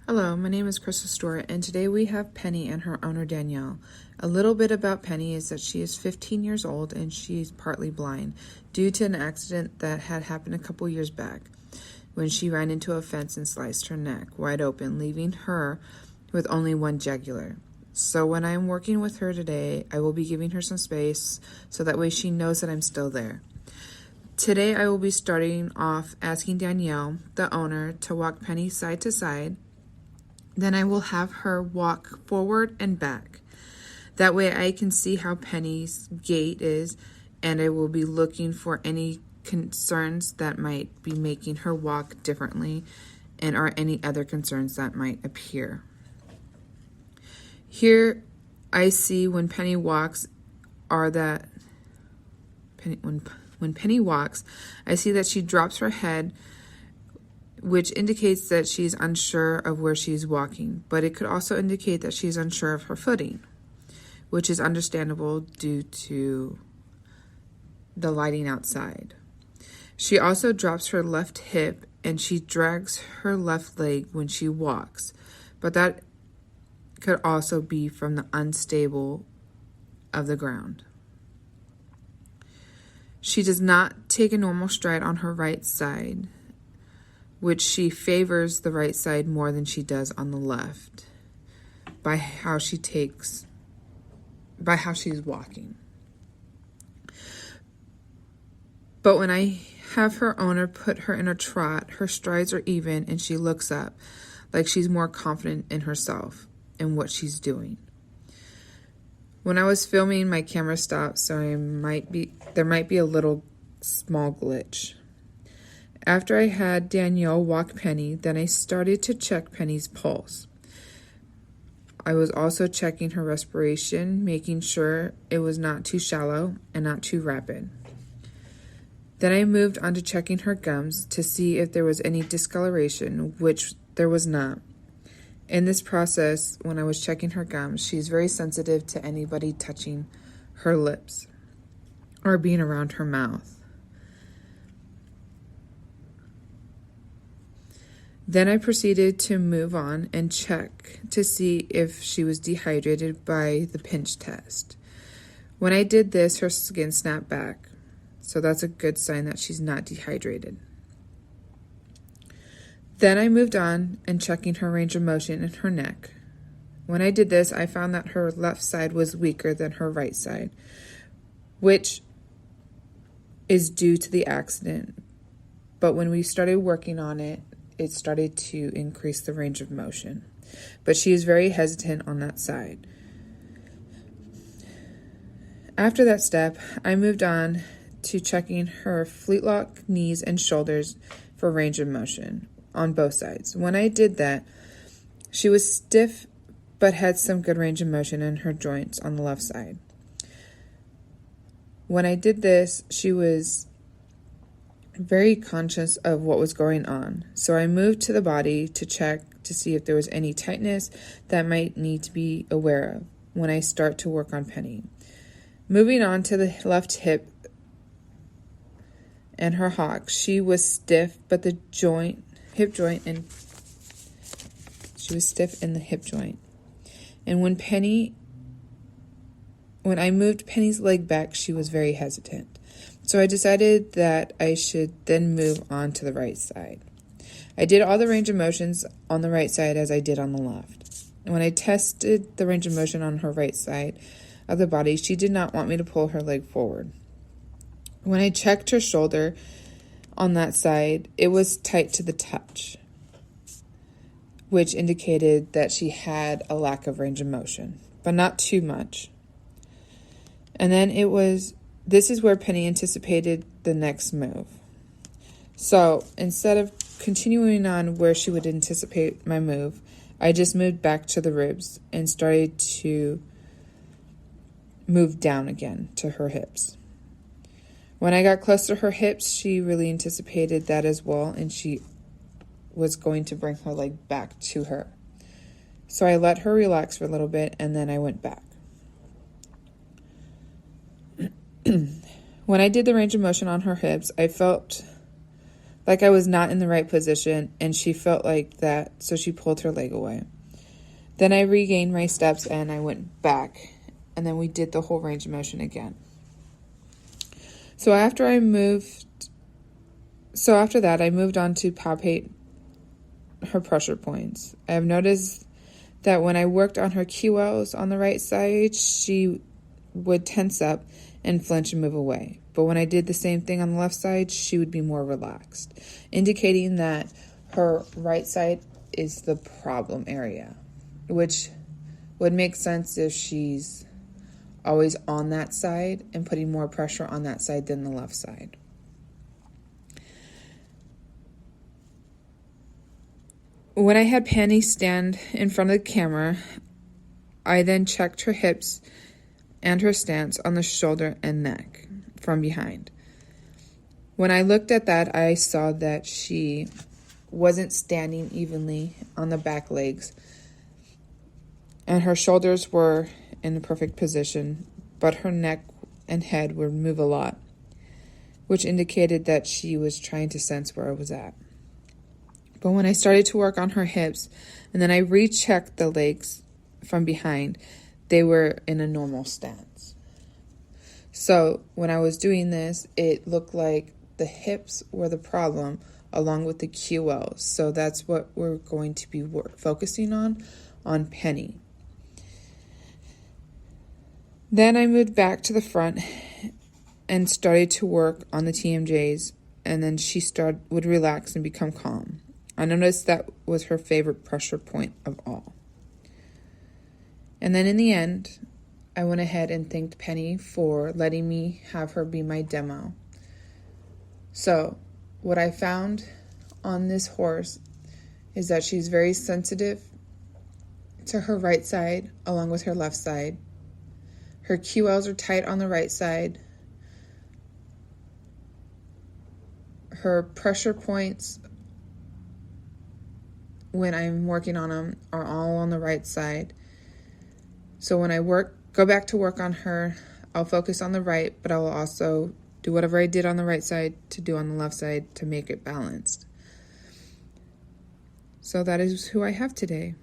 Hello, my name is Crystal Stewart, and today we have Penny and her owner Danielle. A little bit about Penny is that she is 15 years old and she's partly blind due to an accident that had happened a couple years back when she ran into a fence and sliced her neck wide open, leaving her with only one jugular. So when I'm working with her today, I will be giving her some space so that way she knows that I'm still there. Today I will be starting off asking Danielle, the owner, to walk Penny side to side. Then I will have her walk forward and back. That way I can see how Penny's gait is, and I will be looking for any concerns that might be making her walk differently and or any other concerns that might appear. Here I see when Penny walks when Penny walks, I see that she drops her head, which indicates that she's unsure of where she's walking, but it could also indicate that she's unsure of her footing, which is understandable due to the lighting outside. She also drops her left hip and she drags her left leg when she walks, but that could also be from the unstable of the ground. She does not take a normal stride on her right side, which she favors the right side more than she does on the left by how she's walking. But when I have her owner put her in a trot, her strides are even and she looks up like she's more confident in herself and what she's doing. When I was filming, my camera stopped, so there might be a little small glitch. After I had Danielle walk Penny, then I started to check Penny's pulse. I was also checking her respiration, making sure it was not too shallow and not too rapid. Then I moved on to checking her gums to see if there was any discoloration, which there was not. In this process, when I was checking her gums, she's very sensitive to anybody touching her lips or being around her mouth. Then I proceeded to move on and check to see if she was dehydrated by the pinch test. When I did this, her skin snapped back, so that's a good sign that she's not dehydrated. Then I moved on and checking her range of motion in her neck. When I did this, I found that her left side was weaker than her right side, which is due to the accident. But when we started working on it, it started to increase the range of motion. But she is very hesitant on that side. After that step, I moved on to checking her fleetlock knees and shoulders for range of motion on both sides. When I did that, she was stiff but had some good range of motion in her joints on the left side. When I did this, she was very conscious of what was going on. So I moved to the body to check to see if there was any tightness that might need to be aware of when I start to work on Penny. Moving on to the left hip and her hock, she was stiff, but she was stiff in the hip joint. And when I moved Penny's leg back, she was very hesitant. So I decided that I should then move on to the right side. I did all the range of motions on the right side as I did on the left. And when I tested the range of motion on her right side of the body, she did not want me to pull her leg forward. When I checked her shoulder on that side, it was tight to the touch, which indicated that she had a lack of range of motion, but not too much. And then this is where Penny anticipated the next move. So instead of continuing on where she would anticipate my move, I just moved back to the ribs and started to move down again to her hips. When I got close to her hips, she really anticipated that as well, and she was going to bring her leg back to her. So I let her relax for a little bit, and then I went back. When I did the range of motion on her hips, I felt like I was not in the right position, and she felt like that, so she pulled her leg away. Then I regained my steps and I went back, and then we did the whole range of motion again. So after that, I moved on to palpate her pressure points. I have noticed that when I worked on her QLs on the right side, she would tense up and flinch and move away. But when I did the same thing on the left side, she would be more relaxed, indicating that her right side is the problem area, which would make sense if she's always on that side and putting more pressure on that side than the left side. When I had Penny stand in front of the camera, I then checked her hips and her stance on the shoulder and neck from behind. When I looked at that, I saw that she wasn't standing evenly on the back legs, and her shoulders were in the perfect position, but her neck and head would move a lot, which indicated that she was trying to sense where I was at. But when I started to work on her hips, and then I rechecked the legs from behind, they were in a normal stance. So when I was doing this, it looked like the hips were the problem along with the QLs. So that's what we're going to be focusing on Penny. Then I moved back to the front and started to work on the TMJs, and then she would relax and become calm. I noticed that was her favorite pressure point of all. And then in the end, I went ahead and thanked Penny for letting me have her be my demo. So what I found on this horse is that she's very sensitive to her right side along with her left side. Her QLs are tight on the right side. Her pressure points, when I'm working on them, are all on the right side. So when I go back to work on her, I'll focus on the right, but I will also do whatever I did on the right side to do on the left side to make it balanced. So that is who I have today.